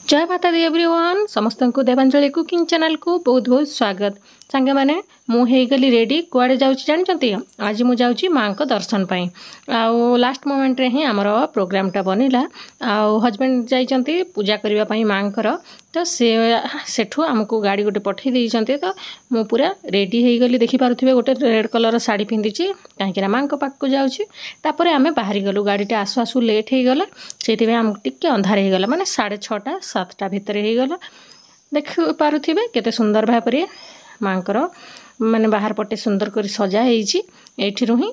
जय माता दी एवरीवन समस्त को देवांजलि कुकिंग चैनल को बहुत बहुत स्वागत। सांगे मैंने मुझे गली रेडी कुआड़े जाऊँगी जानते आज मुझे जाऊँगी माँ को दर्शन पाई आउ लास्ट मोमेंट रे ही आमर प्रोग्रामटा बनला आउ हजबैंड जाइछंती पूजा करबा पई माँ कर तो सेठू आमको गाड़ी गोटे पठे देइछंती तो मु पूरा रेडी हो गली देखि पारुथिबे गोटे रेड कलर साड़ी पिंधिची काहेकि माँ को पाक को जाउची तापर आमे बाहरी गलु गाड़ीटा आसु आसु लेट हो गला सेति आम टिके अंधार हो गला माने 6:30 7टा भितर हो गला देख पारुथिबे केते सुंदर भाबरे माँकर माने बाहर पटे सुंदर कर सजा होईची एठिरु ही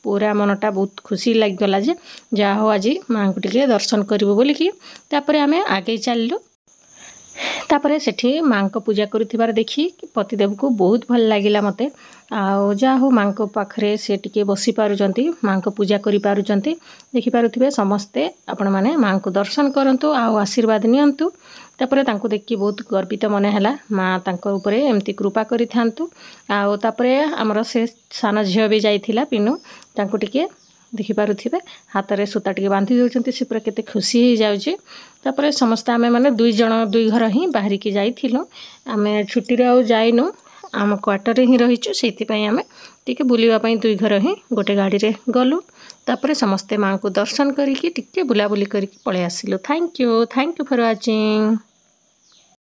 पूरा मनटा बहुत खुशी लागगला जे जा हो आज माँ को टिके दर्शन करिवो बोली कि तापर आमे आगे चललु तापर सेठी माँ को पूजा करुथिबार देखी पतिदेव को बहुत भल लागिला मते आउ जा हो माँ को पाखरे से टिके बसी पारुचंती माँ को पूजा करि पारुचंती देखि पारुथिबे समस्ते आपण माने माँ को दर्शन करंतु आउ आशीर्वाद नियंतु तापर तांको देखि बहुत गर्वित मन हैला माँ तांको ऊपरे एमती कृपा करि थांतु आउ तापरे हमर से सान झियो भी जाइथिला पिनु तांको टिके देखि पारुथिबे हाथ रे सूता टिके बांधी देउचंती से पूरा केते खुशी हो जाउची तापर समस्त आमे माने दुई घर ही बाहरी के जाइथिलु आमे छुट्टी रे आउ जाइनु आम क्वार्टर रे ही रहिचु सेति पई आमे टिके बुलिबा पई दुई घर ही गोटे गाड़ी रे गलु तापर समस्ते माँ को दर्शन करिकी टिके बुला बुली करिकी पळे आसिलु थैंक यू फॉर वाचिंग।